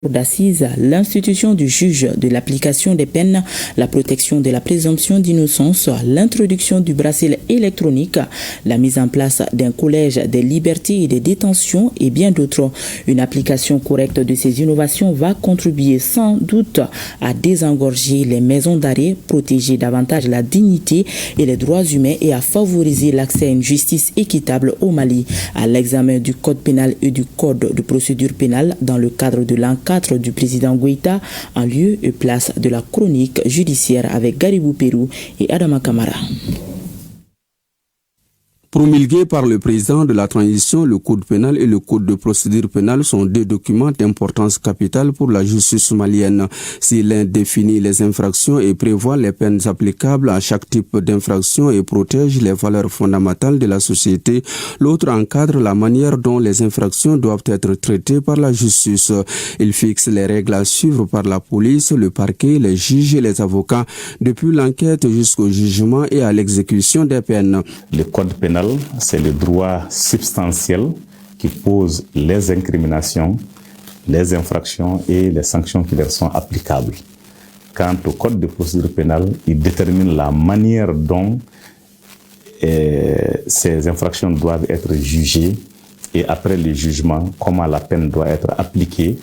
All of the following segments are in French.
d'assises, l'institution du juge de l'application des peines, la protection de la présomption d'innocence, l'introduction du bracelet électronique, la mise en place d'un collège des libertés et des détentions et bien d'autres. Une application correcte de ces innovations va contribuer sans doute à désengorger les maisons d'arrêt, protéger davantage la dignité et les droits humains et à favoriser l'accès à une justice équitable au Mali. À l'examen du code pénal et du code de procédure pénale dans le cadre de l'enquête du président Goïta en lieu et place de la chronique judiciaire avec Garibou Pérou et Adama Kamara. Promulgués par le président de la transition, le Code pénal et le Code de procédure pénale sont deux documents d'importance capitale pour la justice malienne. Si l'un définit les infractions et prévoit les peines applicables à chaque type d'infraction et protège les valeurs fondamentales de la société, l'autre encadre la manière dont les infractions doivent être traitées par la justice. Il fixe les règles à suivre par la police, le parquet, les juges et les avocats, depuis l'enquête jusqu'au jugement et à l'exécution des peines. Le Code pénal, c'est le droit substantiel qui pose les incriminations, les infractions et les sanctions qui leur sont applicables. Quant au code de procédure pénale, il détermine la manière dont ces infractions doivent être jugées et après le jugement, comment la peine doit être appliquée,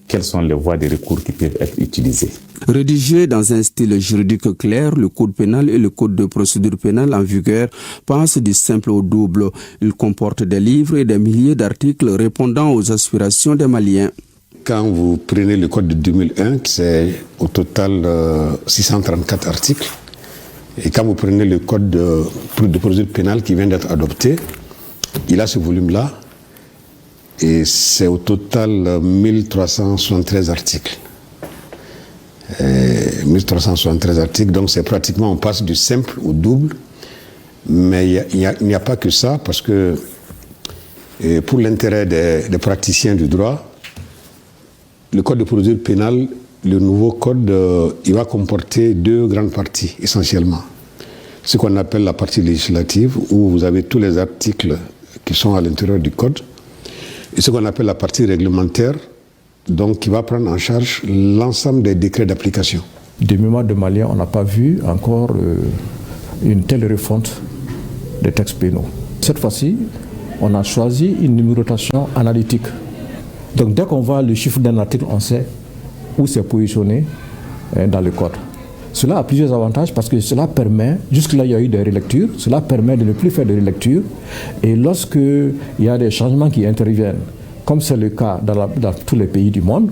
quelles sont les voies de recours qui peuvent être utilisées. Rédigé dans un style juridique clair, le Code pénal et le Code de procédure pénale en vigueur passent du simple au double. Il comporte des livres et des milliers d'articles répondant aux aspirations des Maliens. Quand vous prenez le Code de 2001, c'est au total 634 articles. Et quand vous prenez le Code de procédure pénale qui vient d'être adopté, il a ce volume-là. Et c'est au total 1373 articles. 1373 articles, donc c'est pratiquement, on passe du simple au double. Mais il n'y a pas que ça, parce que pour l'intérêt des praticiens du droit, le code de procédure pénale, le nouveau code, il va comporter deux grandes parties, essentiellement. Ce qu'on appelle la partie législative, où vous avez tous les articles qui sont à l'intérieur du code, et ce qu'on appelle la partie réglementaire, donc qui va prendre en charge l'ensemble des décrets d'application. De mémoire de Maliens, on n'a pas vu encore une telle refonte des textes pénaux. Cette fois-ci, on a choisi une numérotation analytique. Donc dès qu'on voit le chiffre d'un article, on sait où c'est positionné dans le code. Cela a plusieurs avantages parce que cela permet, jusque-là il y a eu des relectures, cela permet de ne plus faire de relectures. Et lorsque il y a des changements qui interviennent, comme c'est le cas dans tous les pays du monde,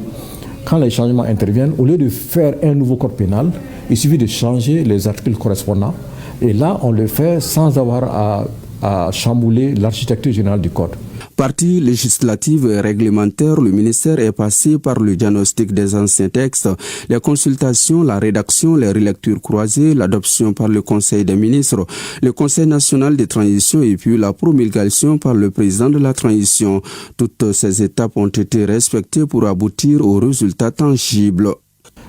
quand les changements interviennent, au lieu de faire un nouveau code pénal, il suffit de changer les articles correspondants. Et là, on le fait sans avoir à chambouler l'architecture générale du code. Partie législative et réglementaire, le ministère est passé par le diagnostic des anciens textes, les consultations, la rédaction, les relectures croisées, l'adoption par le Conseil des ministres, le Conseil national de transition et puis la promulgation par le président de la transition. Toutes ces étapes ont été respectées pour aboutir aux résultats tangibles.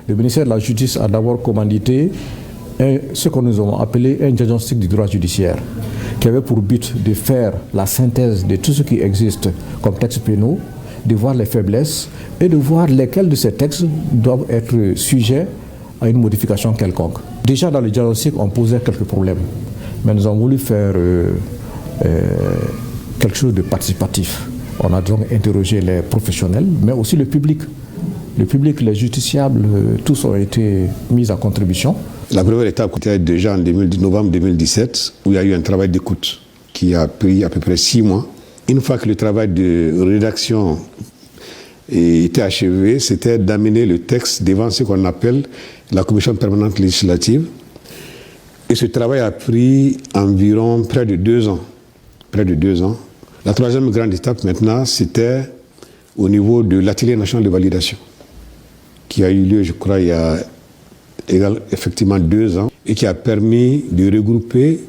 Le ministère de la Justice a d'abord commandité ce que nous avons appelé un diagnostic du droit judiciaire, qui avait pour but de faire la synthèse de tout ce qui existe comme textes pénaux, de voir les faiblesses et de voir lesquels de ces textes doivent être sujets à une modification quelconque. Déjà dans le diagnostic, on posait quelques problèmes, mais nous avons voulu faire quelque chose de participatif. On a donc interrogé les professionnels, mais aussi le public. Le public, les justiciables, tous ont été mis à contribution. La première étape était déjà en novembre 2017, où il y a eu un travail d'écoute qui a pris à peu près 6 mois. Une fois que le travail de rédaction était achevé, c'était d'amener le texte devant ce qu'on appelle la commission permanente législative. Et ce travail a pris environ près de 2 ans. Près de 2 ans. La troisième grande étape maintenant, c'était au niveau de l'atelier national de validation, qui a eu lieu, je crois, il y a effectivement 2 ans, et qui a permis de regrouper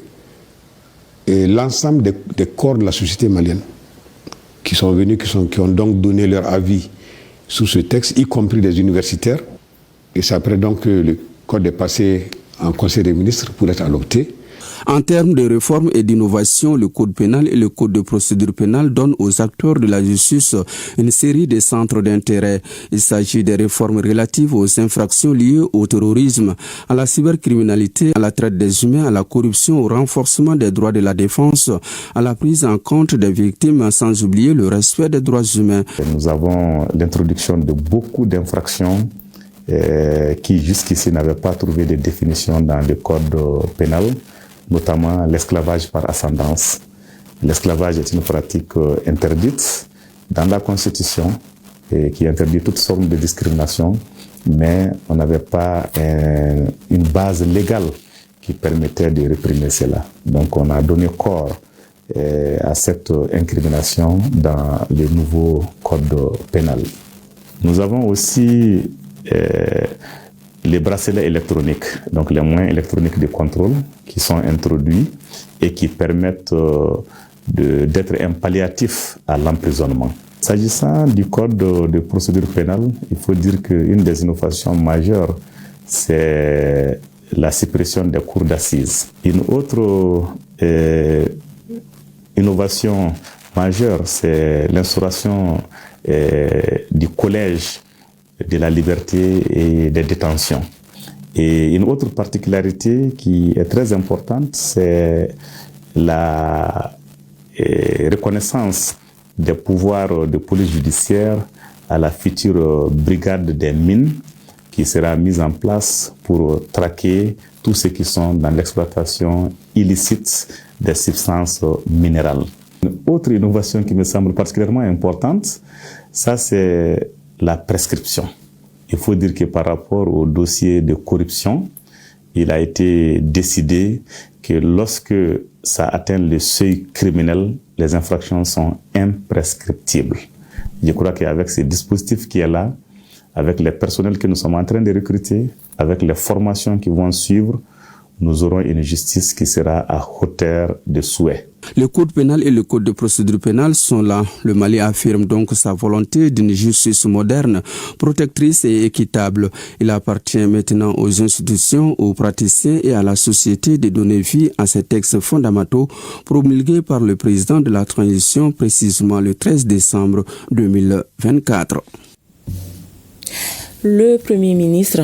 l'ensemble des corps de la société malienne qui sont venus, qui ont donc donné leur avis sur ce texte, y compris des universitaires. Et c'est après donc que le code est passé en Conseil des ministres pour être adopté. En termes de réforme et d'innovation, le code pénal et le code de procédure pénale donnent aux acteurs de la justice une série de centres d'intérêt. Il s'agit des réformes relatives aux infractions liées au terrorisme, à la cybercriminalité, à la traite des humains, à la corruption, au renforcement des droits de la défense, à la prise en compte des victimes, sans oublier le respect des droits humains. Nous avons l'introduction de beaucoup d'infractions qui jusqu'ici n'avaient pas trouvé de définition dans le code pénal, notamment l'esclavage par ascendance. L'esclavage est une pratique interdite dans la Constitution et qui interdit toute forme de discrimination, mais on n'avait pas une base légale qui permettait de réprimer cela. Donc on a donné corps à cette incrimination dans le nouveau code pénal. Nous avons aussi les bracelets électroniques, donc les moyens électroniques de contrôle qui sont introduits et qui permettent d'être un palliatif à l'emprisonnement. S'agissant du code de procédure pénale, il faut dire qu'une des innovations majeures, c'est la suppression des cours d'assises. Une autre innovation majeure, c'est l'instauration du collège de la liberté et des détentions. Et une autre particularité qui est très importante, c'est la reconnaissance des pouvoirs de police judiciaire à la future brigade des mines qui sera mise en place pour traquer tous ceux qui sont dans l'exploitation illicite des substances minérales. Une autre innovation qui me semble particulièrement importante, ça c'est la prescription. Il faut dire que par rapport au dossier de corruption, il a été décidé que lorsque ça atteint le seuil criminel, les infractions sont imprescriptibles. Je crois qu'avec ce dispositif qui est là, avec les personnels que nous sommes en train de recruter, avec les formations qui vont suivre, nous aurons une justice qui sera à hauteur de souhait. Le code pénal et le code de procédure pénale sont là. Le Mali affirme donc sa volonté d'une justice moderne, protectrice et équitable. Il appartient maintenant aux institutions, aux praticiens et à la société de donner vie à ces textes fondamentaux promulgués par le président de la transition, précisément le 13 décembre 2024. Le Premier ministre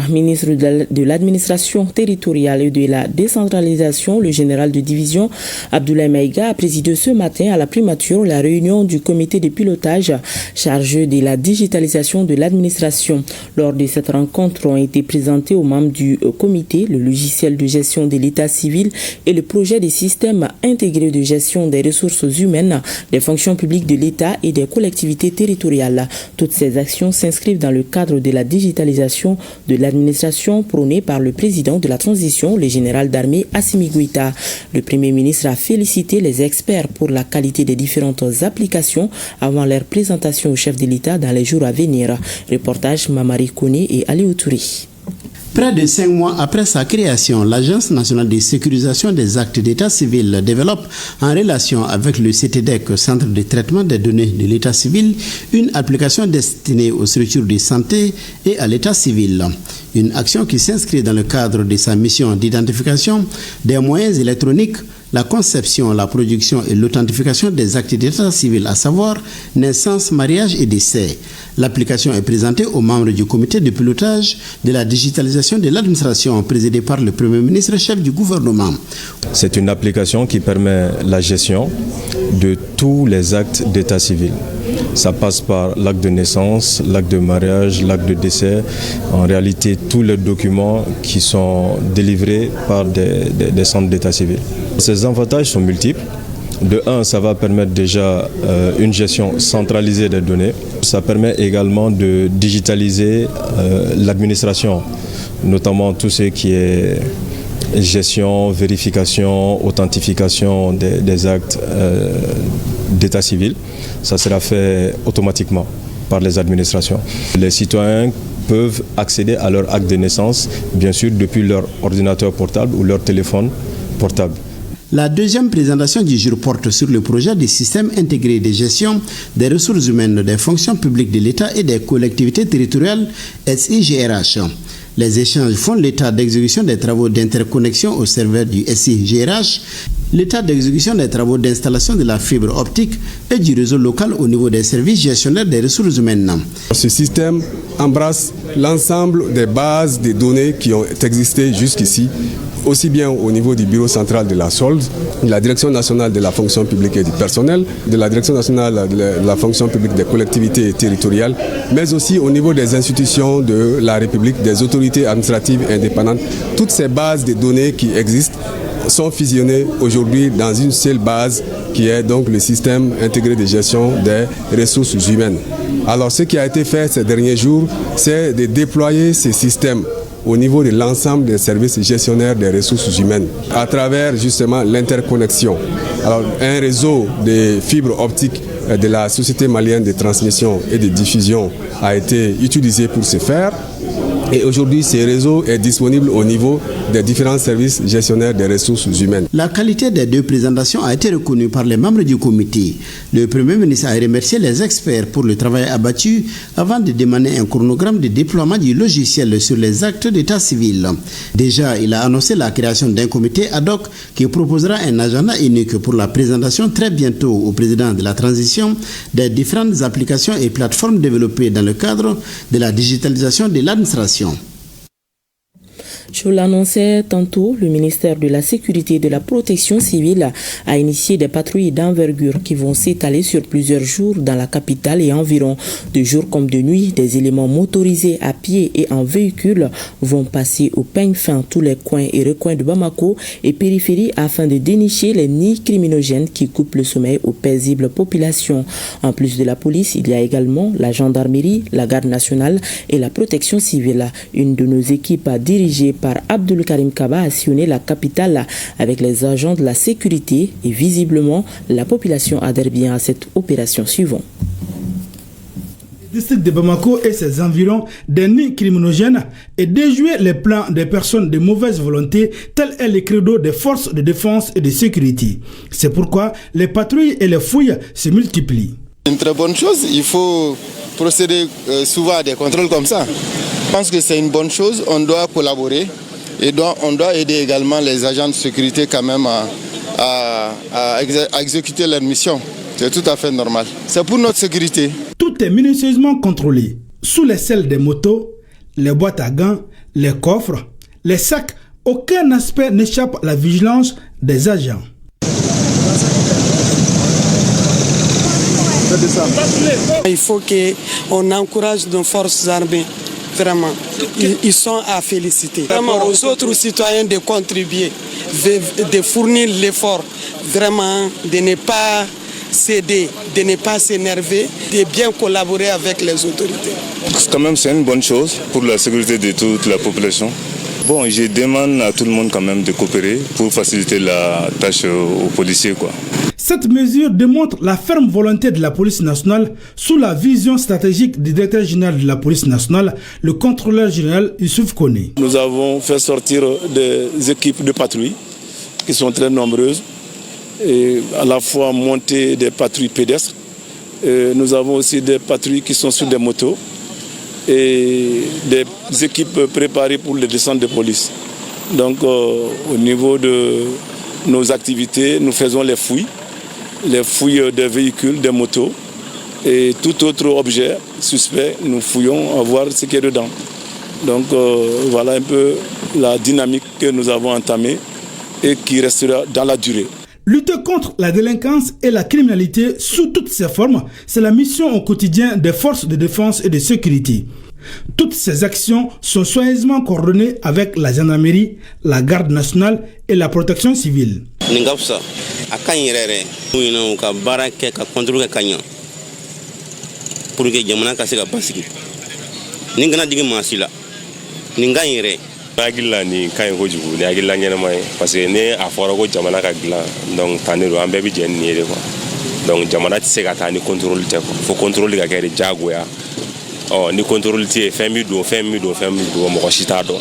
de l'administration territoriale et de la décentralisation, le général de division Abdoulaye Maïga, a présidé ce matin à la primature la réunion du comité de pilotage chargé de la digitalisation de l'administration. Lors de cette rencontre ont été présentés aux membres du comité le logiciel de gestion de l'état civil et le projet des systèmes intégrés de gestion des ressources humaines, des fonctions publiques de l'État et des collectivités territoriales. Toutes ces actions s'inscrivent dans le cadre de la digitalisation de l'administration prônée par le président de la transition, le général d'armée Assimi Goïta. Le Premier ministre a félicité les experts pour la qualité des différentes applications avant leur présentation au chef de l'État dans les jours à venir. Reportage Mamari Kone et Ali Outouri. Près de 5 mois après sa création, l'Agence nationale de sécurisation des actes d'état civil développe, en relation avec le CTDEC, Centre de traitement des données de l'état civil, une application destinée aux structures de santé et à l'état civil. Une action qui s'inscrit dans le cadre de sa mission d'identification des moyens électroniques, la conception, la production et l'authentification des actes d'état civil, à savoir naissance, mariage et décès. L'application est présentée aux membres du comité de pilotage de la digitalisation de l'administration présidé par le Premier ministre, chef du gouvernement. C'est une application qui permet la gestion de tous les actes d'état civil. Ça passe par l'acte de naissance, l'acte de mariage, l'acte de décès. En réalité, tous les documents qui sont délivrés par des centres d'état civil. Ces avantages sont multiples. De un, ça va permettre déjà une gestion centralisée des données. Ça permet également de digitaliser l'administration, notamment tout ce qui est gestion, vérification, authentification des actes d'état civil. Ça sera fait automatiquement par les administrations. Les citoyens peuvent accéder à leur acte de naissance, bien sûr, depuis leur ordinateur portable ou leur téléphone portable. La deuxième présentation du jour porte sur le projet du système intégré de gestion des ressources humaines des fonctions publiques de l'État et des collectivités territoriales, SIGRH. Les échanges font l'état d'exécution des travaux d'interconnexion au serveur du SIGRH, l'état d'exécution des travaux d'installation de la fibre optique et du réseau local au niveau des services gestionnaires des ressources humaines. Ce système embrasse l'ensemble des bases de données qui ont existé jusqu'ici, aussi bien au niveau du bureau central de la solde, de la direction nationale de la fonction publique et du personnel, de la direction nationale de la fonction publique des collectivités territoriales, mais aussi au niveau des institutions de la République, des autorités administratives indépendantes. Toutes ces bases de données qui existent sont fusionnées aujourd'hui dans une seule base qui est donc le système intégré de gestion des ressources humaines. Alors ce qui a été fait ces derniers jours, c'est de déployer ces systèmes au niveau de l'ensemble des services gestionnaires des ressources humaines à travers justement l'interconnexion. Alors un réseau de fibres optiques de la Société malienne de transmission et de diffusion a été utilisé pour ce faire. Et aujourd'hui, ce réseau est disponible au niveau des différents services gestionnaires des ressources humaines. La qualité des deux présentations a été reconnue par les membres du comité. Le Premier ministre a remercié les experts pour le travail abattu avant de demander un chronogramme de déploiement du logiciel sur les actes d'état civil. Déjà, il a annoncé la création d'un comité ad hoc qui proposera un agenda unique pour la présentation très bientôt au président de la transition des différentes applications et plateformes développées dans le cadre de la digitalisation de l'administration. Je l'annonçais tantôt, le ministère de la Sécurité et de la Protection civile a initié des patrouilles d'envergure qui vont s'étaler sur plusieurs jours dans la capitale et environ. De jour comme de nuit, des éléments motorisés à pied et en véhicule vont passer au peigne fin tous les coins et recoins de Bamako et périphérie afin de dénicher les nids criminogènes qui coupent le sommeil aux paisibles populations. En plus de la police, il y a également la gendarmerie, la garde nationale et la protection civile. Une de nos équipes dirigée par Abdul Karim Kaba a sillonné la capitale avec les agents de la sécurité et visiblement la population adhère bien à cette opération suivante. Le district de Bamako et ses environs des nids criminogènes et déjouer les plans des personnes de mauvaise volonté, tel est le credo des forces de défense et de sécurité. C'est pourquoi les patrouilles et les fouilles se multiplient. Une très bonne chose, il faut procéder souvent à des contrôles comme ça. Je pense que c'est une bonne chose, on doit collaborer et on doit aider également les agents de sécurité quand même à exécuter leur mission. C'est tout à fait normal. C'est pour notre sécurité. Tout est minutieusement contrôlé. Sous les selles des motos, les boîtes à gants, les coffres, les sacs, aucun aspect n'échappe à la vigilance des agents. Il faut qu'on encourage nos forces armées. Vraiment, ils sont à féliciter. Vraiment, aux autres citoyens de contribuer, de fournir l'effort, vraiment, de ne pas céder, de ne pas s'énerver, de bien collaborer avec les autorités. Quand même, c'est une bonne chose pour la sécurité de toute la population. Bon, je demande à tout le monde quand même de coopérer pour faciliter la tâche aux policiers, quoi. Cette mesure démontre la ferme volonté de la police nationale sous la vision stratégique du directeur général de la police nationale, le contrôleur général Youssouf Kone. Nous avons fait sortir des équipes de patrouille qui sont très nombreuses et à la fois monter des patrouilles pédestres. Et nous avons aussi des patrouilles qui sont sur des motos et des équipes préparées pour les descentes de police. Donc au niveau de nos activités, nous faisons les fouilles des véhicules, des motos et tout autre objet suspect, nous fouillons à voir ce qu'il y a dedans. Donc voilà un peu la dynamique que nous avons entamée et qui restera dans la durée. Lutter contre la délinquance et la criminalité sous toutes ses formes, c'est la mission au quotidien des forces de défense et de sécurité. Toutes ces actions sont soigneusement coordonnées avec la gendarmerie, la garde nationale et la protection civile. Agila ni kain ko jugu ni agila nyana mai parce que ne a fora ko jamana ka gila donc taniro ambe bi jen ni de ko donc jamana ti se ka tani contrôle te ko fo contrôle ga kere jagoya oh ni contrôle ti femi do mo ko shita do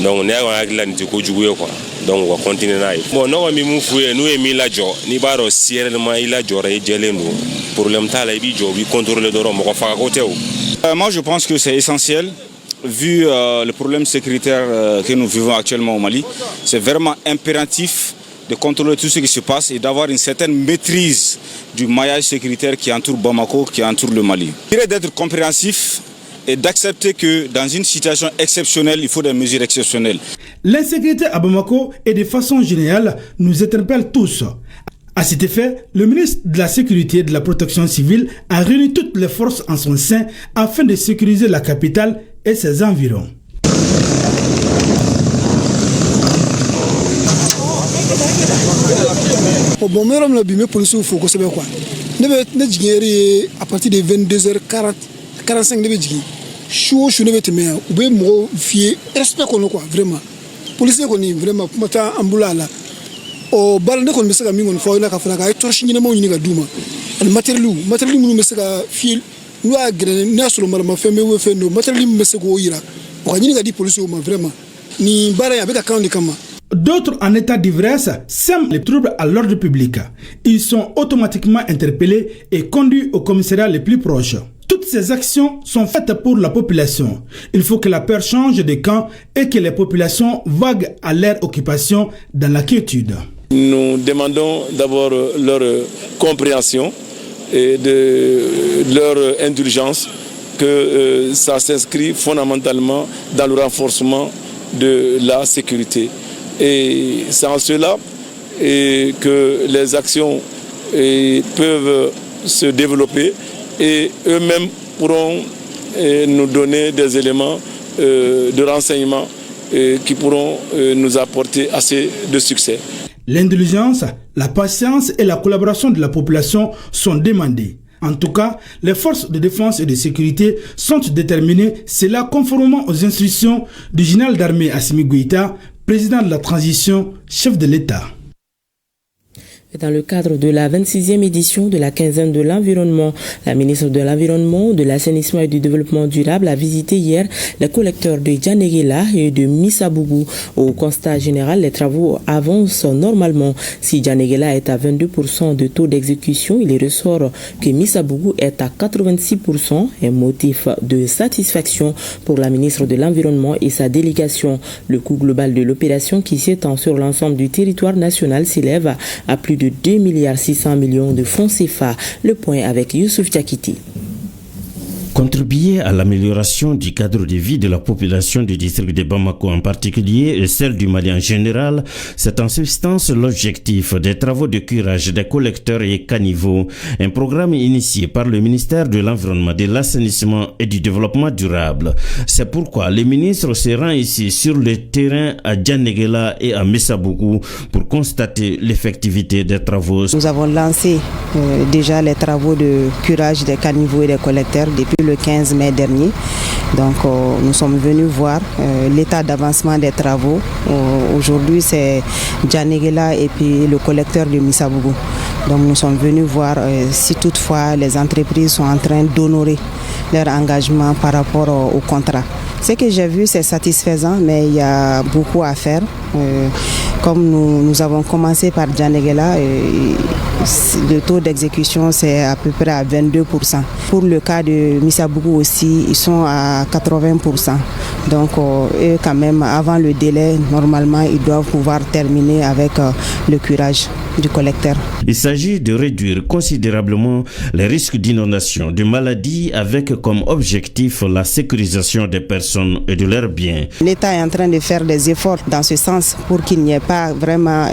donc ne wa agila ni ko jugu ko donc on continue na bon no mi mu fuye no e mi la jo ni baro sierellement il a joré jelendo problème ta la bi jo bi contrôler do mo ko fa ko tew. Moi je pense que c'est essentiel vu le problème sécuritaire que nous vivons actuellement au Mali, c'est vraiment impératif de contrôler tout ce qui se passe et d'avoir une certaine maîtrise du maillage sécuritaire qui entoure Bamako, qui entoure le Mali. Il est d'être compréhensif et d'accepter que dans une situation exceptionnelle, il faut des mesures exceptionnelles. L'insécurité à Bamako et de façon générale nous interpelle tous. À cet effet, le ministre de la Sécurité et de la Protection civile a réuni toutes les forces en son sein afin de sécuriser la capitale et ses environs. Bon, mais on a bien police au faut que c'est quoi. À partir de 22h45 de bidji. Chaud, je ne vais te mettre. Ou bien moi, fier, respect qu'on quoi, vraiment. Police qu'on est vraiment, mata ambulala. O balde qu'on me sera mis en foyer la kafala, et torche ni mo ni gaduma. Le matériel nous me sera fier. Nous a gagné national marma fait me fait no matériel me sera ira. O ni gadi police au vraiment. Ni bara avec account de kama. D'autres en état d'ivresse sèment les troubles à l'ordre public. Ils sont automatiquement interpellés et conduits au commissariat le plus proche. Toutes ces actions sont faites pour la population. Il faut que la peur change de camp et que les populations vaguent à leur occupation dans la quiétude. Nous demandons d'abord leur compréhension et de leur indulgence, que ça s'inscrit fondamentalement dans le renforcement de la sécurité. Et c'est en cela que les actions peuvent se développer et eux-mêmes pourront nous donner des éléments de renseignement qui pourront nous apporter assez de succès. L'indulgence, la patience et la collaboration de la population sont demandées. En tout cas, les forces de défense et de sécurité sont déterminées, cela conformément aux instructions du général d'armée Assimi Goïta, président de la transition, chef de l'État. Dans le cadre de la 26e édition de la quinzaine de l'environnement, la ministre de l'Environnement, de l'Assainissement et du Développement durable a visité hier les collecteurs de Djanegela et de Missabougou. Au constat général, les travaux avancent normalement. Si Djanegela est à 22% de taux d'exécution, il ressort que Missabougou est à 86%, un motif de satisfaction pour la ministre de l'Environnement et sa délégation. Le coût global de l'opération, qui s'étend sur l'ensemble du territoire national, s'élève à plus de 2,6 milliards de francs CFA. Le point avec Youssouf Tchakiti. Contribuer à l'amélioration du cadre de vie de la population du district de Bamako en particulier et celle du Mali en général, c'est en substance l'objectif des travaux de curage des collecteurs et caniveaux, un programme initié par le ministère de l'Environnement, de l'Assainissement et du Développement durable. C'est pourquoi le ministre se rend ici sur le terrain à Djanegela et à Missabougou pour constater l'effectivité des travaux. Nous avons lancé déjà les travaux de curage des caniveaux et des collecteurs depuis le 15 mai dernier. Donc nous sommes venus voir l'état d'avancement des travaux. Aujourd'hui c'est Djanegela et puis le collecteur de Missabougou. Donc nous sommes venus voir si toutefois les entreprises sont en train d'honorer leur engagement par rapport au contrat. Ce que j'ai vu, c'est satisfaisant, mais il y a beaucoup à faire. Comme nous avons commencé par Djanegela, le taux d'exécution c'est à peu près à 22%. Pour le cas de Missabougou aussi, ils sont à 80%. Donc eux quand même, avant le délai, normalement, ils doivent pouvoir terminer avec le curage du collecteur. Il s'agit de réduire considérablement les risques d'inondation, de maladies, avec comme objectif la sécurisation des personnes et de leurs biens. L'État est en train de faire des efforts dans ce sens pour qu'il n'y ait pas vraiment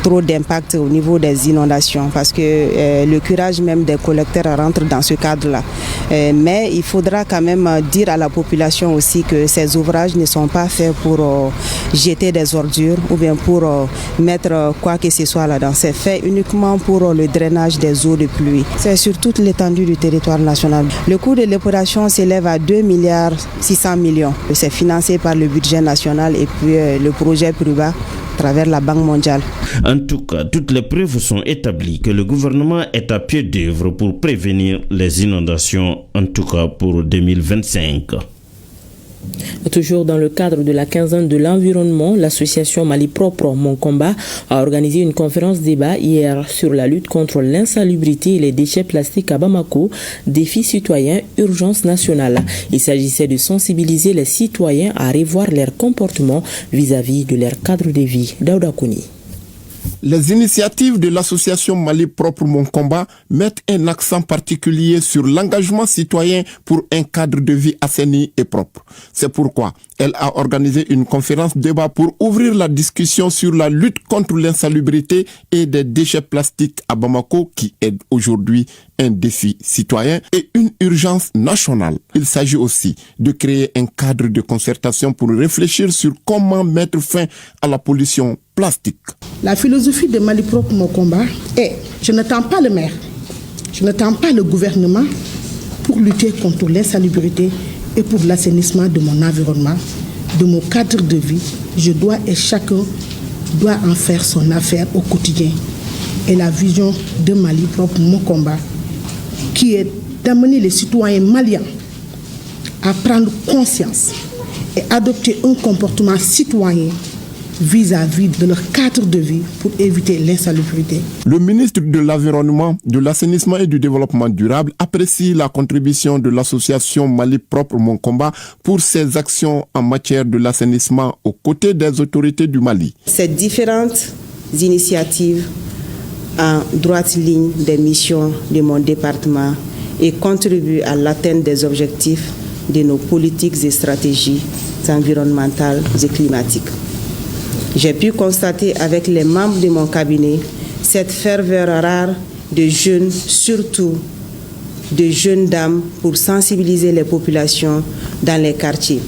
trop d'impact au niveau des inondations, parce que le curage même des collecteurs rentre dans ce cadre-là. Mais il faudra quand même dire à la population aussi que ces ouvrages ne sont pas faits pour jeter des ordures ou bien pour mettre quoi que ce soit là-dedans. C'est fait uniquement pour le drainage des eaux de pluie. C'est sur toute l'étendue du territoire national. Le coût de l'opération s'élève à 2,6 milliards. C'est financé par le budget national et puis le projet Pruba à travers la Banque mondiale. En tout cas, toutes les preuves sont établies que le gouvernement est à pied d'œuvre pour prévenir les inondations, en tout cas pour 2025. Toujours dans le cadre de la quinzaine de l'environnement, l'association Mali Propre Mon Combat a organisé une conférence débat hier sur la lutte contre l'insalubrité et les déchets plastiques à Bamako, défi citoyen, urgence nationale. Il s'agissait de sensibiliser les citoyens à revoir leur comportement vis-à-vis de leur cadre de vie. Daouda Kouni. Les initiatives de l'association Mali Propre Mon Combat mettent un accent particulier sur l'engagement citoyen pour un cadre de vie assaini et propre. C'est pourquoi elle a organisé une conférence débat pour ouvrir la discussion sur la lutte contre l'insalubrité et des déchets plastiques à Bamako, qui est aujourd'hui un défi citoyen et une urgence nationale. Il s'agit aussi de créer un cadre de concertation pour réfléchir sur comment mettre fin à la pollution plastique. La philosophie de Mali Propre Mon Combat est: je n'attends pas le maire, je n'attends pas le gouvernement pour lutter contre l'insalubrité et pour l'assainissement de mon environnement, de mon cadre de vie. Je dois et chacun doit en faire son affaire au quotidien. Et la vision de Mali Propre Mon Combat, qui est d'amener les citoyens maliens à prendre conscience et adopter un comportement citoyen vis-à-vis de leur cadre de vie pour éviter l'insalubrité. Le ministre de l'Environnement, de l'Assainissement et du Développement durable apprécie la contribution de l'association Mali Propre Mon Combat pour ses actions en matière de l'assainissement aux côtés des autorités du Mali. Ces différentes initiatives en droite ligne des missions de mon département et contribuent à l'atteinte des objectifs de nos politiques et stratégies environnementales et climatiques. J'ai pu constater avec les membres de mon cabinet cette ferveur rare de jeunes, surtout de jeunes dames, pour sensibiliser les populations dans les quartiers.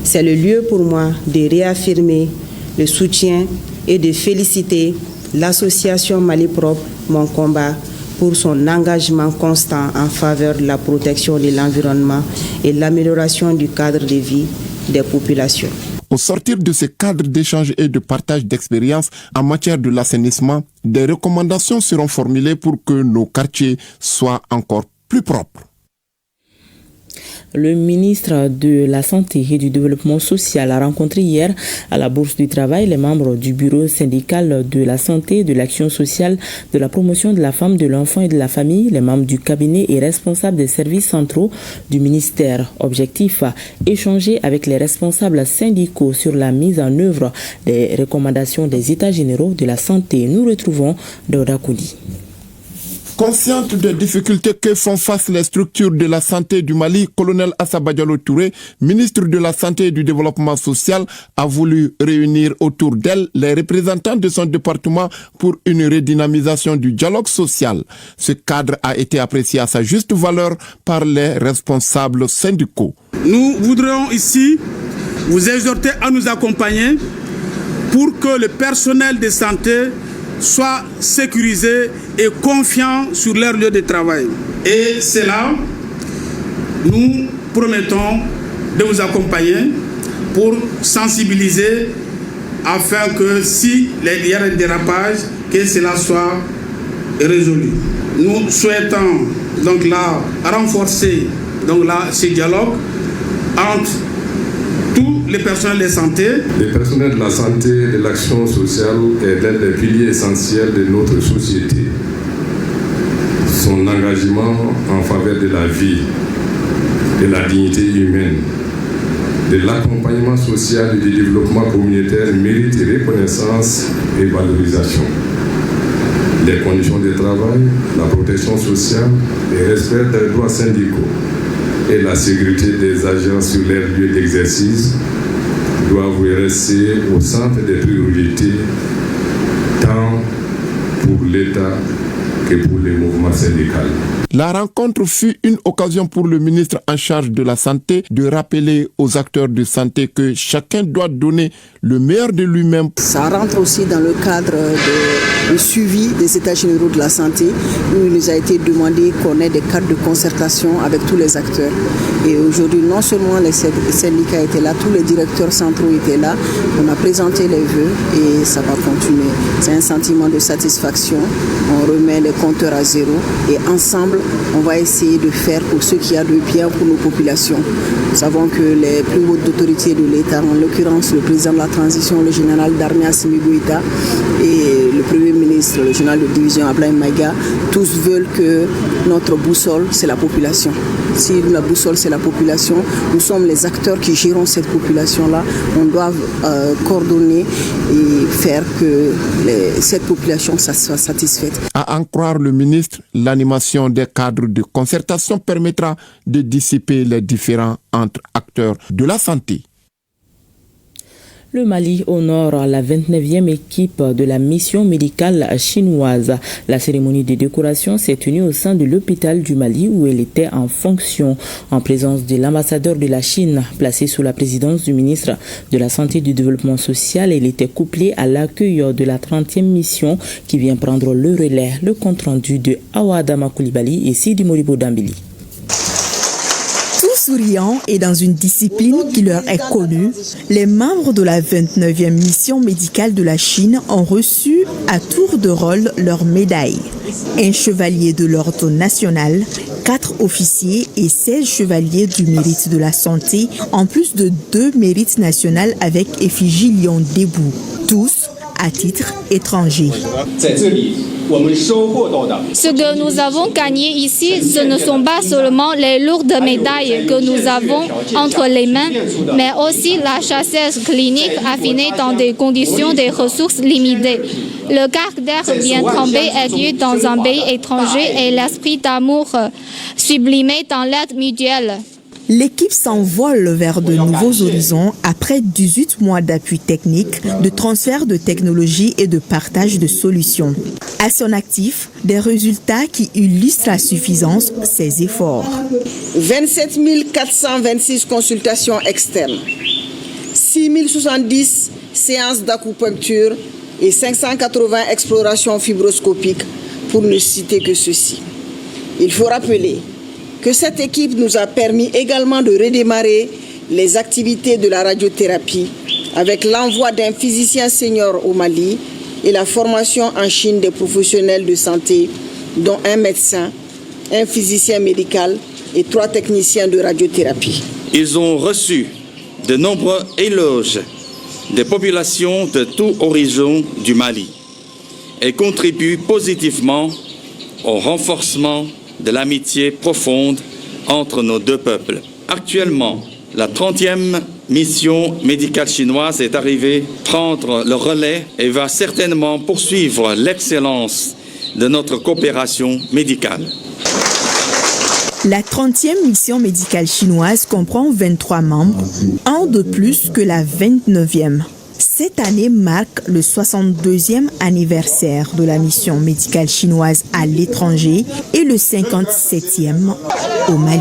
C'est le lieu pour moi de réaffirmer le soutien et de féliciter l'association Mali Propre Mon Combat pour son engagement constant en faveur de la protection de l'environnement et l'amélioration du cadre de vie des populations. Au sortir de ce cadre d'échange et de partage d'expériences en matière de l'assainissement, des recommandations seront formulées pour que nos quartiers soient encore plus propres. Le ministre de la Santé et du Développement social a rencontré hier à la Bourse du Travail les membres du bureau syndical de la santé, de l'action sociale, de la promotion de la femme, de l'enfant et de la famille, les membres du cabinet et responsables des services centraux du ministère. Objectif, échanger avec les responsables syndicaux sur la mise en œuvre des recommandations des États généraux de la santé. Nous retrouvons Daouda Kouni. Consciente des difficultés que font face les structures de la santé du Mali, colonel Assaba Diallo Touré, ministre de la Santé et du Développement social, a voulu réunir autour d'elle les représentants de son département pour une redynamisation du dialogue social. Ce cadre a été apprécié à sa juste valeur par les responsables syndicaux. Nous voudrions ici vous exhorter à nous accompagner pour que le personnel de santé soit sécurisé et confiant sur leur lieu de travail. Et c'est là, nous promettons de vous accompagner pour sensibiliser afin que s'il y a un dérapage, que cela soit résolu. Nous souhaitons donc là renforcer ce dialogue entre tous les personnels de santé. Le personnel de la santé et de l'action sociale est l'un des piliers essentiels de notre société. Son engagement en faveur de la vie, de la dignité humaine, de l'accompagnement social et du développement communautaire mérite reconnaissance et valorisation. Les conditions de travail, la protection sociale, le respect des droits syndicaux et la sécurité des agents sur leur lieu d'exercice doivent rester au centre des priorités tant pour l'État que pour les mouvements syndicaux. La rencontre fut une occasion pour le ministre en charge de la santé de rappeler aux acteurs de santé que chacun doit donner le meilleur de lui-même. Ça rentre aussi dans le cadre du suivi des états généraux de la santé où il nous a été demandé qu'on ait des cadres de concertation avec tous les acteurs. Et aujourd'hui, non seulement les syndicats étaient là, tous les directeurs centraux étaient là, on a présenté les vœux et ça va continuer. C'est un sentiment de satisfaction, on remet les compteurs à zéro et ensemble, on va essayer de faire pour ce qu'il y a de bien pour nos populations. Nous savons que les plus hautes autorités de l'État, en l'occurrence le président de la transition, le général d'armée Assimi Goïta et le premier ministre, le général de division Ablaye Maïga, tous veulent que notre boussole, c'est la population. Si la boussole, c'est la population, nous sommes les acteurs qui gérons cette population-là. On doit coordonner et faire que cette population soit satisfaite. À en croire le ministre, l'animation des cadres de concertation permettra de dissiper les différends entre acteurs de la santé. Le Mali honore la 29e équipe de la mission médicale chinoise. La cérémonie de décoration s'est tenue au sein de l'hôpital du Mali où elle était en fonction, en présence de l'ambassadeur de la Chine, placé sous la présidence du ministre de la Santé et du Développement social. Elle était couplée à l'accueil de la 30e mission qui vient prendre le relais. Le compte-rendu de Awadama Koulibaly et Sidi Moribo Dambili. Souriant et dans une discipline qui leur est connue, les membres de la 29e mission médicale de la Chine ont reçu à tour de rôle leur médaille. Un chevalier de l'ordre national, 4 officiers et 16 chevaliers du mérite de la santé, en plus de 2 mérites nationaux avec effigie lion debout, tous à titre étranger. Ce que nous avons gagné ici, ce ne sont pas seulement les lourdes médailles que nous avons entre les mains, mais aussi la chasseuse clinique affinée dans des conditions de ressources limitées. Le caractère bien trempé aigu dans un pays étranger et l'esprit d'amour sublimé dans l'aide mutuelle. L'équipe s'envole vers de nouveaux horizons après 18 mois d'appui technique, de transfert de technologies et de partage de solutions. À son actif, des résultats qui illustrent à suffisance ses efforts. 27 426 consultations externes, 6 070 séances d'acupuncture et 580 explorations fibroscopiques, pour ne citer que ceci. Il faut rappeler que cette équipe nous a permis également de redémarrer les activités de la radiothérapie avec l'envoi d'un physicien senior au Mali et la formation en Chine des professionnels de santé, dont un médecin, un physicien médical et 3 techniciens de radiothérapie. Ils ont reçu de nombreux éloges des populations de tout horizon du Mali et contribuent positivement au renforcement de l'amitié profonde entre nos deux peuples. Actuellement, la 30e mission médicale chinoise est arrivée prendre le relais et va certainement poursuivre l'excellence de notre coopération médicale. La 30e mission médicale chinoise comprend 23 membres, un de plus que la 29e. Cette année marque le 62e anniversaire de la mission médicale chinoise à l'étranger et le 57e au Mali.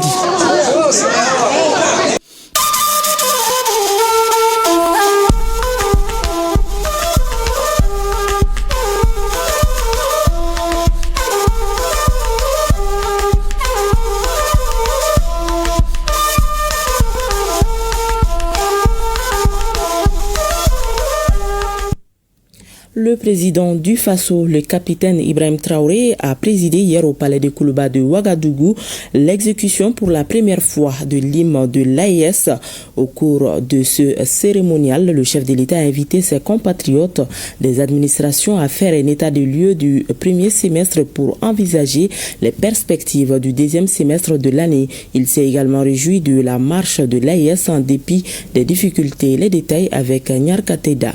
Le président du Faso, le capitaine Ibrahim Traoré, a présidé hier au palais de Koulouba de Ouagadougou l'exécution pour la première fois de l'hymne de l'AES. Au cours de ce cérémonial, le chef de l'État a invité ses compatriotes des administrations à faire un état de lieu du premier semestre pour envisager les perspectives du deuxième semestre de l'année. Il s'est également réjoui de la marche de l'AES en dépit des difficultés. Les détails avec Nyarka Teda.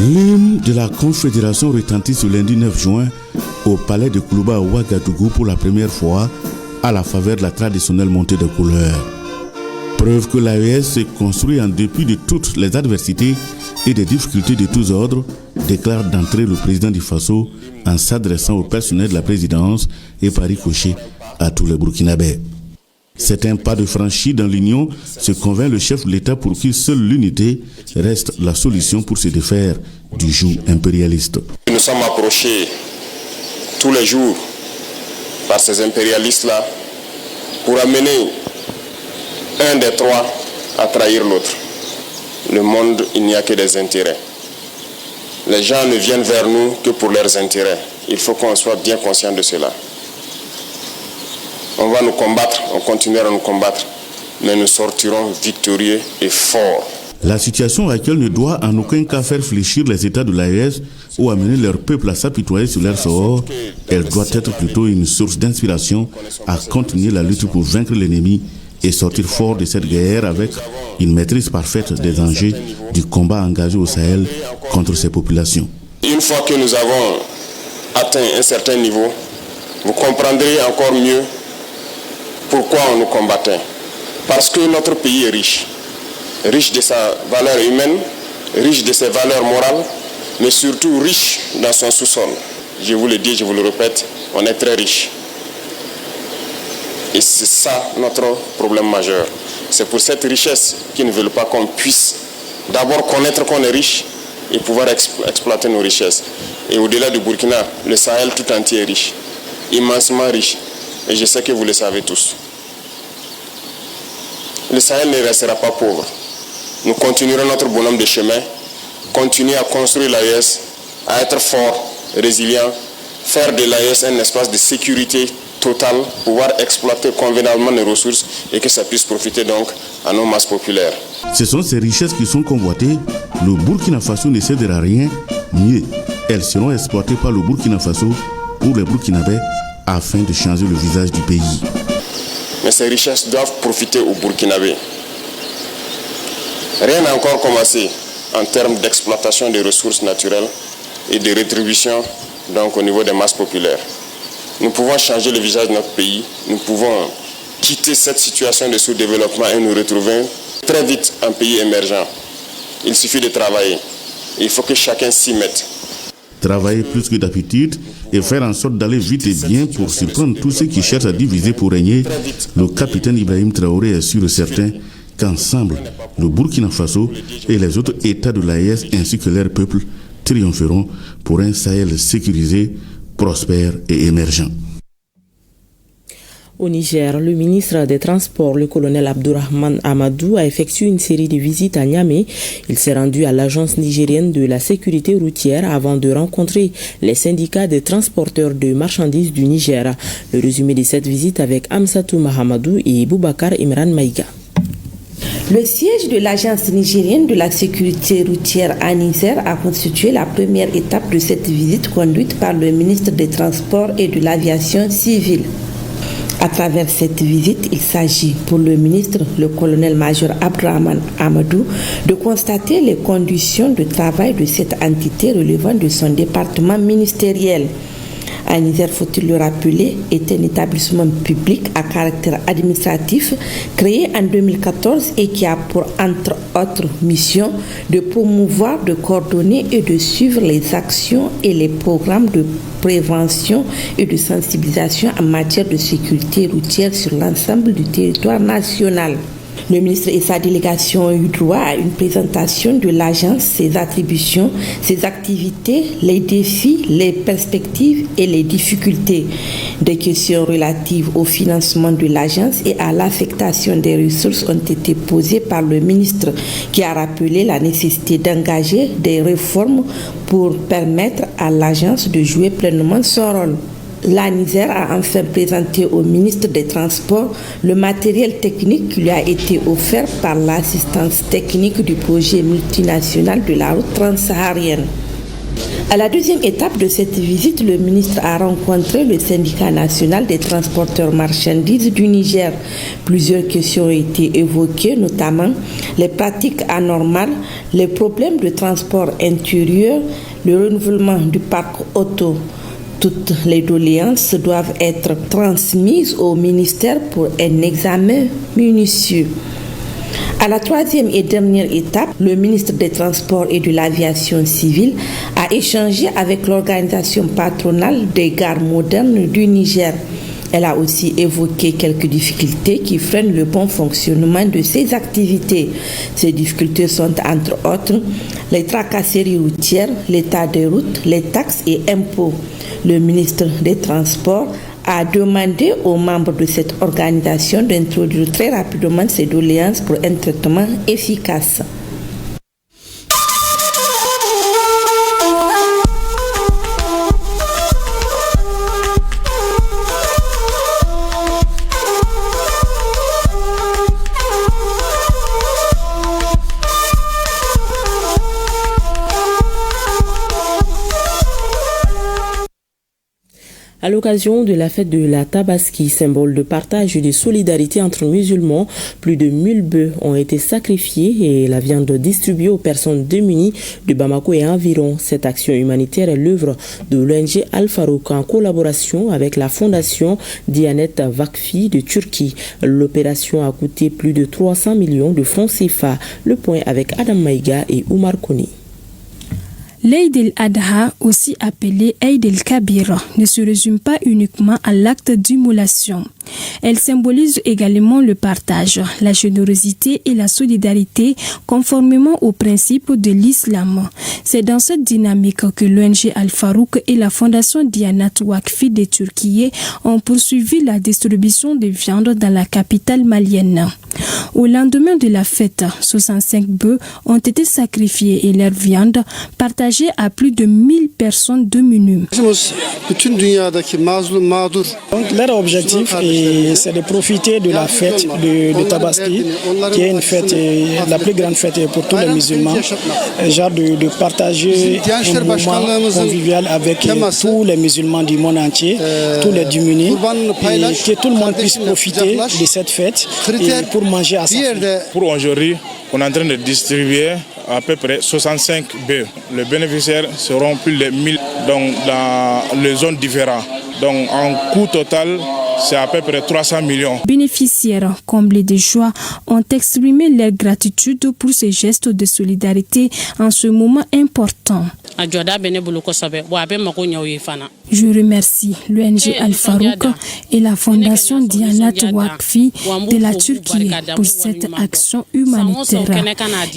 L'hymne de la Confédération retentit ce lundi 9 juin au palais de Koulouba à Ouagadougou pour la première fois à la faveur de la traditionnelle montée de couleurs. Preuve que l'AES se construit en dépit de toutes les adversités et des difficultés de tous ordres, déclare d'entrée le président du Faso en s'adressant au personnel de la présidence et par ricochet à tous les Burkinabés. C'est un pas de franchi dans l'union, se convainc le chef de l'État pour qui seule l'unité reste la solution pour se défaire du joug impérialiste. Nous sommes approchés tous les jours par ces impérialistes-là pour amener un des trois à trahir l'autre. Le monde, il n'y a que des intérêts. les gens ne viennent vers nous que pour leurs intérêts. Il faut qu'on soit bien conscient de cela. On va nous combattre, on continuera à nous combattre, mais nous sortirons victorieux et forts. La situation actuelle ne doit en aucun cas faire fléchir les États de l'AES ou amener leur peuple à s'apitoyer sur leur sort. Elle doit être plutôt une source d'inspiration à continuer la lutte pour vaincre l'ennemi et sortir fort de cette guerre avec une maîtrise parfaite des enjeux du combat engagé au Sahel contre ces populations. Une fois que nous avons atteint un certain niveau, vous comprendrez encore mieux pourquoi on nous combattait. Parce que notre pays est riche. Riche de sa valeur humaine, riche de ses valeurs morales, mais surtout riche dans son sous-sol. Je vous le dis, je vous le répète, on est très riche. Et c'est ça notre problème majeur. C'est pour cette richesse qu'ils ne veulent pas qu'on puisse d'abord connaître qu'on est riche et pouvoir exploiter nos richesses. Et au-delà du Burkina, le Sahel tout entier est riche, immensement riche. Et je sais que vous le savez tous. Le Sahel ne restera pas pauvre. Nous continuerons notre bonhomme de chemin, continuer à construire l'AES, à être fort, résilient, faire de l'AES un espace de sécurité totale, pouvoir exploiter convenablement nos ressources et que ça puisse profiter donc à nos masses populaires. Ce sont ces richesses qui sont convoitées. Le Burkina Faso ne cédera rien. Mieux, elles seront exploitées par le Burkina Faso pour les Burkinabés afin de changer le visage du pays. Mais ces richesses doivent profiter aux Burkinabés. Rien n'a encore commencé en termes d'exploitation des ressources naturelles et de rétribution donc au niveau des masses populaires. Nous pouvons changer le visage de notre pays, nous pouvons quitter cette situation de sous-développement et nous retrouver très vite un pays émergent. Il suffit de travailler. Il faut que chacun s'y mette. Travailler plus que d'habitude et faire en sorte d'aller vite et bien pour surprendre tous ceux qui cherchent à diviser pour régner. Le capitaine Ibrahim Traoré est sûr et certain qu'ensemble, le Burkina Faso et les autres États de l'AES ainsi que leur peuple triompheront pour un Sahel sécurisé, prospère et émergent. Au Niger, le ministre des Transports, le colonel Abdourahmane Amadou, a effectué une série de visites à Niamey. Il s'est rendu à l'agence nigérienne de la sécurité routière avant de rencontrer les syndicats des transporteurs de marchandises du Niger. Le résumé de cette visite avec Amsatou Mahamadou et Boubacar Imran Maïga. Le siège de l'agence nigérienne de la sécurité routière à Niger a constitué la première étape de cette visite conduite par le ministre des Transports et de l'Aviation civile. À travers cette visite, il s'agit pour le ministre, le colonel-major Abdourahmane Amadou, de constater les conditions de travail de cette entité relevant de son département ministériel. À Niger, faut-il le rappeler, est un établissement public à caractère administratif créé en 2014 et qui a pour, entre autres missions, de promouvoir, de coordonner et de suivre les actions et les programmes de prévention et de sensibilisation en matière de sécurité routière sur l'ensemble du territoire national. Le ministre et sa délégation ont eu droit à une présentation de l'agence, ses attributions, ses activités, les défis, les perspectives et les difficultés. Des questions relatives au financement de l'agence et à l'affectation des ressources ont été posées par le ministre qui a rappelé la nécessité d'engager des réformes pour permettre à l'agence de jouer pleinement son rôle. La Niger a enfin présenté au ministre des Transports le matériel technique qui lui a été offert par l'assistance technique du projet multinational de la route transsaharienne. À la deuxième étape de cette visite, le ministre a rencontré le syndicat national des transporteurs marchandises du Niger. Plusieurs questions ont été évoquées, notamment les pratiques anormales, les problèmes de transport intérieur, le renouvellement du parc auto. Toutes les doléances doivent être transmises au ministère pour un examen minutieux. À la troisième et dernière étape, le ministre des Transports et de l'Aviation civile a échangé avec l'organisation patronale des gares modernes du Niger. Elle a aussi évoqué quelques difficultés qui freinent le bon fonctionnement de ces activités. Ces difficultés sont entre autres les tracasseries routières, l'état des routes, les taxes et impôts. Le ministre des Transports a demandé aux membres de cette organisation d'introduire très rapidement ces doléances pour un traitement efficace. l'occasion de la fête de la Tabaski, symbole de partage et de solidarité entre musulmans, plus de 1000 bœufs ont été sacrifiés et la viande distribuée aux personnes démunies de Bamako et environ. Cette action humanitaire est l'œuvre de l'ONG Al-Farouk en collaboration avec la fondation Diyanet Vakfi de Turquie. L'opération a coûté plus de 300 millions de francs CFA. Le point avec Adam Maïga et Oumar Koni. L'Eid el-Adha, aussi appelée Eid el-Kabir, ne se résume pas uniquement à l'acte d'immolation. Elle symbolise également le partage, la générosité et la solidarité conformément aux principes de l'islam. C'est dans cette dynamique que l'ONG Al-Farouk et la fondation Diyanet Vakfi de Turquie ont poursuivi la distribution de viande dans la capitale malienne. Au lendemain de la fête, 65 bœufs ont été sacrifiés et leur viande partagée à plus de 1000 personnes démunies. Donc leur objectif c'est de profiter de la fête de Tabaski, qui est une fête, la plus grande fête pour tous les musulmans, genre de partager un moment convivial avec tous les musulmans du monde entier, tous les démunis, et que tout le monde puisse profiter de cette fête et pour manger à sa faim. Pour aujourd'hui, on est en train de distribuer à peu près 65 bœufs. Les bénéficiaires seront plus de 1000 dans les zones différentes. Donc en coût total, c'est à peu près 300 millions. Bénéficiaires comblés de joie ont exprimé leur gratitude pour ces gestes de solidarité en ce moment important. Je remercie l'ONG Al-Farouk et la fondation Diyanet Vakfi de la Turquie pour cette action humanitaire.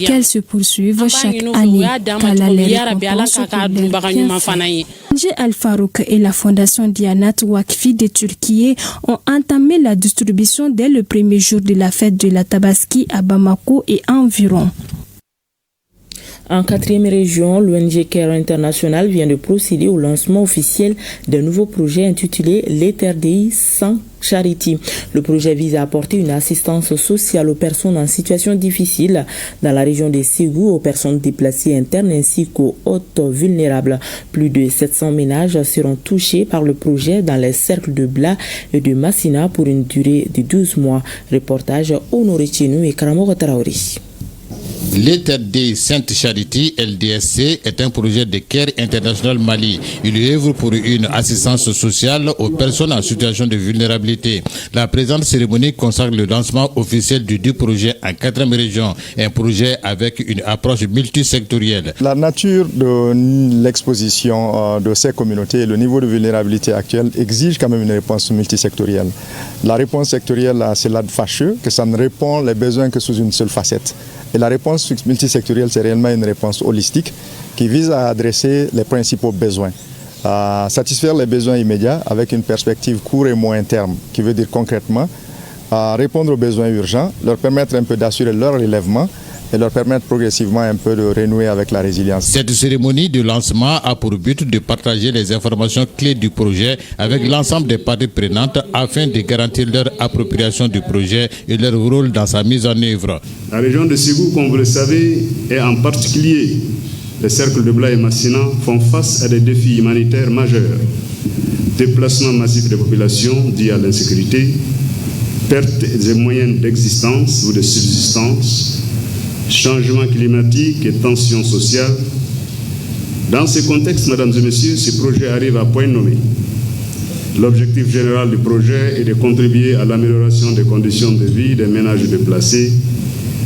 Qu'elle se poursuive chaque année car la récompense pour l'ONG Al-Farouk et la fondation Diyanet Vakfi de Turquie ont entamé la distribution dès le premier jour de la fête de la Tabaski à Bamako et environ. En 4e région, l'ONG Care International vient de procéder au lancement officiel d'un nouveau projet intitulé l'Eterdei sans Charity. Le projet vise à apporter une assistance sociale aux personnes en situation difficile dans la région de Ségou, aux personnes déplacées internes ainsi qu'aux hôtes vulnérables. Plus de 700 ménages seront touchés par le projet dans les cercles de Bla et de Massina pour une durée de 12 mois. Reportage Honoré Tchenou et Karamoro Traoré. L'Eterdei Sainte Charity, LDSC, est un projet de Care International Mali. Il œuvre pour une assistance sociale aux personnes en situation de vulnérabilité. La présente cérémonie consacre le lancement officiel du projet en 4e région, un projet avec une approche multisectorielle. La nature de l'exposition de ces communautés et le niveau de vulnérabilité actuel exige quand même une réponse multisectorielle. La réponse sectorielle, c'est là de fâcheux, que ça ne répond les besoins que sous une seule facette. Et la réponse multisectorielle, c'est réellement une réponse holistique qui vise à adresser les principaux besoins, à satisfaire les besoins immédiats avec une perspective court et moyen terme, qui veut dire concrètement à répondre aux besoins urgents, leur permettre un peu d'assurer leur relèvement et leur permettre progressivement un peu de renouer avec la résilience. Cette cérémonie de lancement a pour but de partager les informations clés du projet avec l'ensemble des parties prenantes afin de garantir leur appropriation du projet et leur rôle dans sa mise en œuvre. La région de Ségou, comme vous le savez, et en particulier les cercles de Bla et Massina font face à des défis humanitaires majeurs. Déplacement massif des populations dû à l'insécurité, perte des moyens d'existence ou de subsistance, changement climatique et tensions sociales. Dans ce contexte, mesdames et messieurs, ce projet arrive à point nommé. L'objectif général du projet est de contribuer à l'amélioration des conditions de vie des ménages déplacés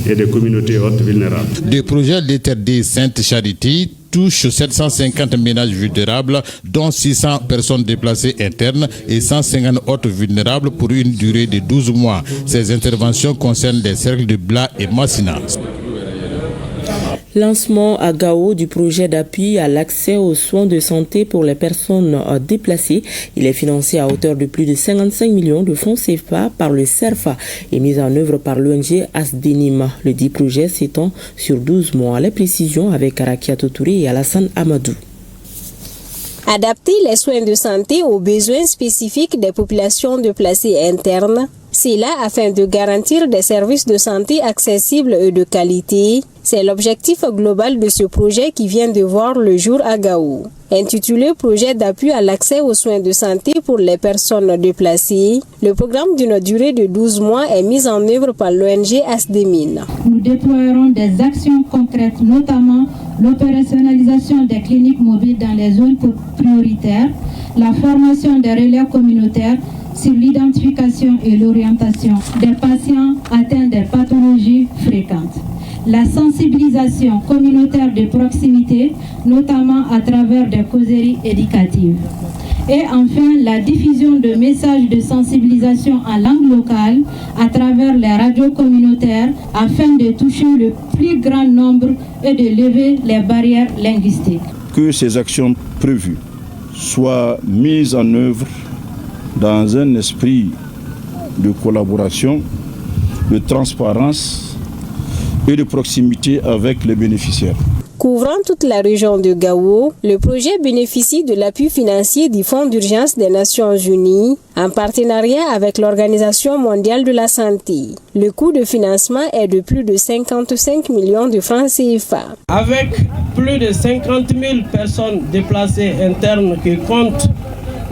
et des communautés hautes vulnérables. Le projet l'Eterdei Sainte Charity touche 750 ménages vulnérables, dont 600 personnes déplacées internes et 150 autres vulnérables pour une durée de 12 mois. Ces interventions concernent les cercles de Bla et Massina. Lancement à Gao du projet d'appui à l'accès aux soins de santé pour les personnes déplacées. Il est financé à hauteur de plus de 55 millions de francs CFA par le CERFA et mis en œuvre par l'ONG Asdenim. Le dit projet s'étend sur 12 mois. Les précisions avec Arakiato Touré et Alassane Amadou. Adapter les soins de santé aux besoins spécifiques des populations déplacées internes, C'est là afin de garantir des services de santé accessibles et de qualité. C'est l'objectif global de ce projet qui vient de voir le jour à Gao. Intitulé Projet d'appui à l'accès aux soins de santé pour les personnes déplacées, le programme d'une durée de 12 mois est mis en œuvre par l'ONG Asdemin. Nous déploierons des actions concrètes, notamment l'opérationnalisation des cliniques mobiles dans les zones prioritaires, la formation des relais communautaires sur l'identification et l'orientation des patients atteints des pathologies fréquentes, la sensibilisation communautaire de proximité, notamment à travers des causeries éducatives. Et enfin, la diffusion de messages de sensibilisation en langue locale à travers les radios communautaires afin de toucher le plus grand nombre et de lever les barrières linguistiques. Que ces actions prévues soient mises en œuvre dans un esprit de collaboration, de transparence et de proximité avec les bénéficiaires. Couvrant toute la région de Gao, le projet bénéficie de l'appui financier du Fonds d'urgence des Nations Unies en partenariat avec l'Organisation mondiale de la santé. Le coût de financement est de plus de 55 millions de francs CFA. Avec plus de 50 000 personnes déplacées internes que compte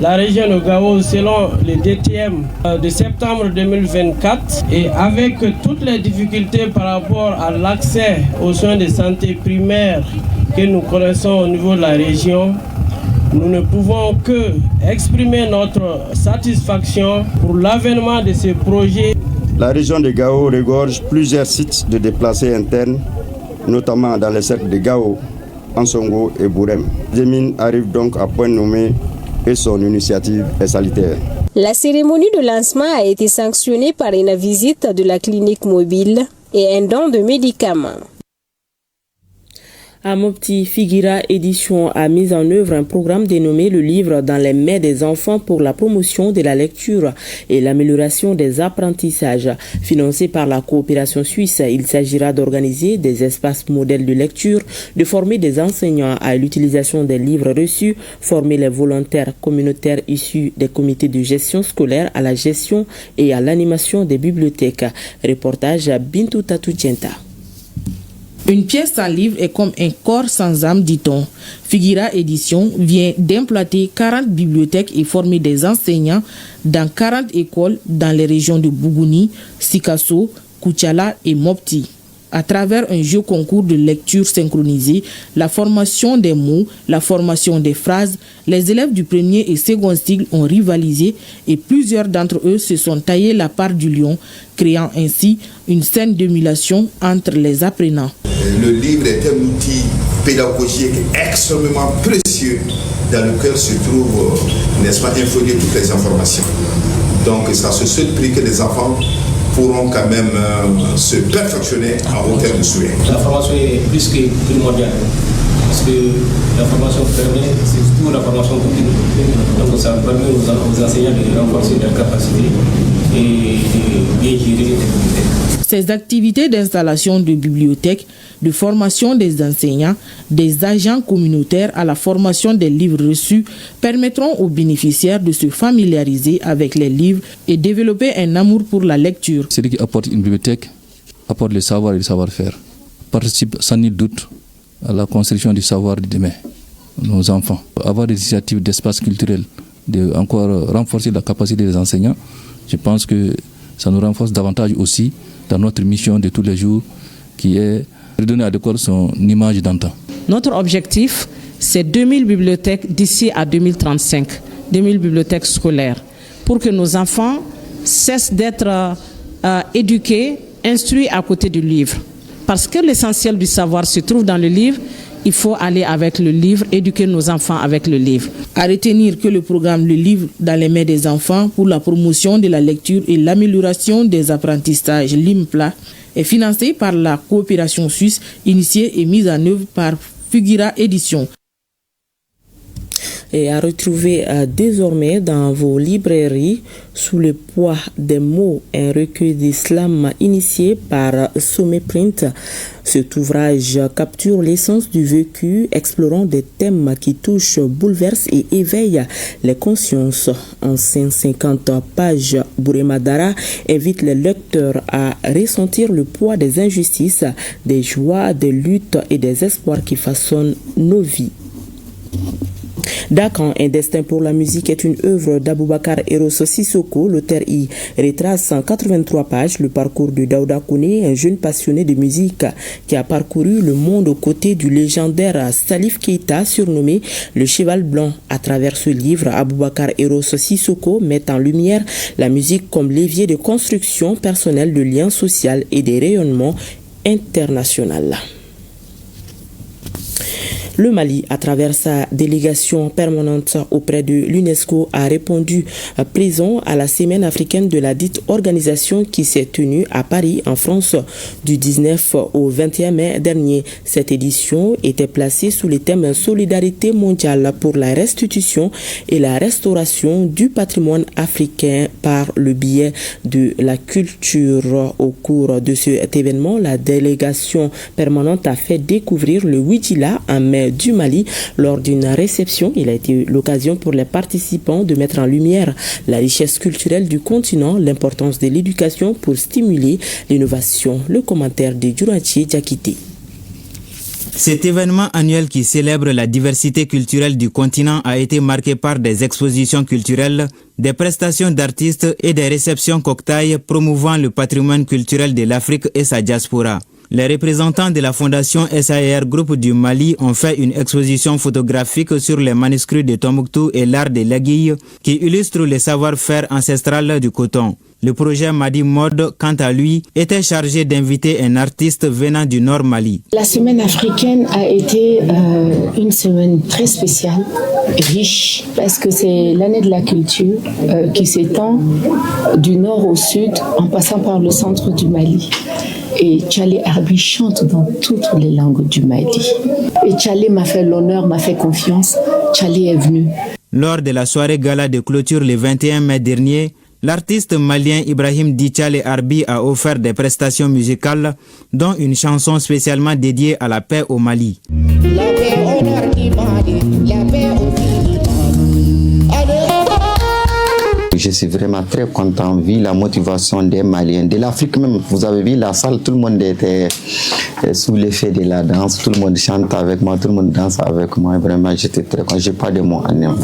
la région de Gao selon le DTM de septembre 2024 et avec toutes les difficultés par rapport à l'accès aux soins de santé primaires que nous connaissons au niveau de la région, nous ne pouvons que exprimer notre satisfaction pour l'avènement de ce projet. La région de Gao regorge plusieurs sites de déplacés internes, notamment dans les cercles de Gao, Ansongo et Bourem. Zemine arrive donc à point nommé et son initiative est salutaire. La cérémonie de lancement a été sanctionnée par une visite de la clinique mobile et un don de médicaments. À Mopti, Figuira Édition a mis en œuvre un programme dénommé Le livre dans les mains des enfants pour la promotion de la lecture et l'amélioration des apprentissages. Financé par la coopération suisse, il s'agira d'organiser des espaces modèles de lecture, de former des enseignants à l'utilisation des livres reçus, former les volontaires communautaires issus des comités de gestion scolaire à la gestion et à l'animation des bibliothèques. Reportage Bintou Tatoutienta. Une pièce sans livre est comme un corps sans âme, dit-on. Figuira Édition vient d'implanter 40 bibliothèques et former des enseignants dans 40 écoles dans les régions de Bougouni, Sikasso, Koutiala et Mopti. À travers un jeu concours de lecture synchronisé, la formation des mots, la formation des phrases, les élèves du premier et second cycle ont rivalisé et plusieurs d'entre eux se sont taillés la part du lion, créant ainsi une scène d'émulation entre les apprenants. Le livre est un outil pédagogique extrêmement précieux dans lequel se trouve, n'est-ce pas, informer toutes les informations. Donc c'est à ce seul prix que les enfants pourront quand même se perfectionner en hauteur de souhait. La formation est plus que primordiale, parce que la formation permet, c'est surtout la formation continue. Donc ça permet aux enseignants de renforcer leurs capacités et de bien gérer les bibliothèques. Ces activités d'installation de bibliothèques, de formation des enseignants, des agents communautaires à la formation des livres reçus permettront aux bénéficiaires de se familiariser avec les livres et développer un amour pour la lecture. Celui qui apporte une bibliothèque apporte le savoir et le savoir-faire, participe sans nul doute à la construction du savoir de demain, nos enfants. Avoir des initiatives d'espace culturel, de encore renforcer la capacité des enseignants, je pense que ça nous renforce davantage aussi dans notre mission de tous les jours qui est redonner à l'école son image d'antan. Notre objectif, c'est 2000 bibliothèques d'ici à 2035, 2000 bibliothèques scolaires, pour que nos enfants cessent d'être éduqués, instruits à côté du livre. Parce que l'essentiel du savoir se trouve dans le livre, il faut aller avec le livre, éduquer nos enfants avec le livre. À retenir que le programme Le livre dans les mains des enfants pour la promotion de la lecture et l'amélioration des apprentissages LIMPLA est financé par la coopération suisse, initiée et mise en œuvre par Figuira Édition. est à retrouver désormais dans vos librairies. Sous le poids des mots, un recueil d'islam initié par Sommet Print. Cet ouvrage capture l'essence du vécu, explorant des thèmes qui touchent, bouleversent et éveillent les consciences. En 150 pages, Bouré-Madara invite les lecteurs à ressentir le poids des injustices, des joies, des luttes et des espoirs qui façonnent nos vies. Dakan, un destin pour la musique est une œuvre d'Aboubacar Eros Sissoko. L'auteur y retrace en 83 pages le parcours de Daouda Kone, un jeune passionné de musique qui a parcouru le monde aux côtés du légendaire Salif Keita, surnommé le Cheval Blanc. À travers ce livre, Aboubacar Eros Sissoko met en lumière la musique comme levier de construction personnelle, de liens sociaux et de rayonnement international. Le Mali, à travers sa délégation permanente auprès de l'UNESCO, a répondu présent à la semaine africaine de la dite organisation qui s'est tenue à Paris, en France, du 19 au 21 mai dernier. Cette édition était placée sous le thème Solidarité mondiale pour la restitution et la restauration du patrimoine africain par le biais de la culture. Au cours de cet événement, la délégation permanente a fait découvrir le Ouidjila en mai du Mali. Lors d'une réception, il a été l'occasion pour les participants de mettre en lumière la richesse culturelle du continent, l'importance de l'éducation pour stimuler l'innovation. Le commentaire de Djourachi Diakité. Cet événement annuel qui célèbre la diversité culturelle du continent a été marqué par des expositions culturelles, des prestations d'artistes et des réceptions cocktails promouvant le patrimoine culturel de l'Afrique et sa diaspora. Les représentants de la fondation SAER Group du Mali ont fait une exposition photographique sur les manuscrits de Tombouctou et l'art de l'aiguille qui illustre le savoir-faire ancestral du coton. Le projet Madi Mode, quant à lui, était chargé d'inviter un artiste venant du Nord Mali. La semaine africaine a été une semaine très spéciale, riche, parce que c'est l'année de la culture qui s'étend du nord au sud en passant par le centre du Mali. Et Tchalé Arbi chante dans toutes les langues du Mali. Et Tchalé m'a fait l'honneur, m'a fait confiance. Tchalé est venu. Lors de la soirée gala de clôture le 21 mai dernier, l'artiste malien Ibrahim Ditchalé Arbi a offert des prestations musicales, dont une chanson spécialement dédiée à la paix au Mali. La paix au nord du Mali, la paix au sud du Mali. Je suis vraiment très content, vu la motivation des Maliens, de l'Afrique même. Vous avez vu la salle, tout le monde était sous l'effet de la danse, tout le monde chante avec moi, tout le monde danse avec moi. Vraiment, j'étais très content, je n'ai pas de mots en amour.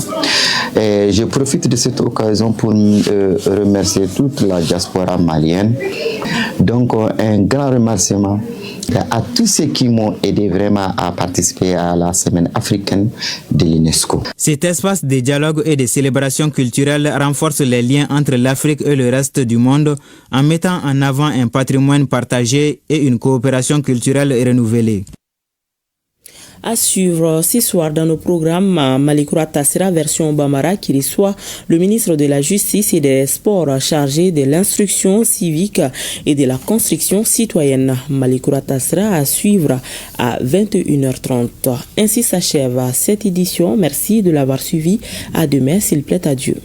Et je profite de cette occasion pour remercier toute la diaspora malienne. Donc, un grand remerciement à tous ceux qui m'ont aidé vraiment à participer à la semaine africaine de l'UNESCO. Cet espace de dialogue et de célébration culturelle renforce les liens entre l'Afrique et le reste du monde en mettant en avant un patrimoine partagé et une coopération culturelle renouvelée. À suivre ce soir dans nos programmes, Malikoura Tassira version Bambara qui reçoit le ministre de la Justice et des Sports chargé de l'instruction civique et de la construction citoyenne. Malikoura Tassira à suivre à 21h30. Ainsi s'achève cette édition. Merci de l'avoir suivi. À demain s'il plaît à Dieu.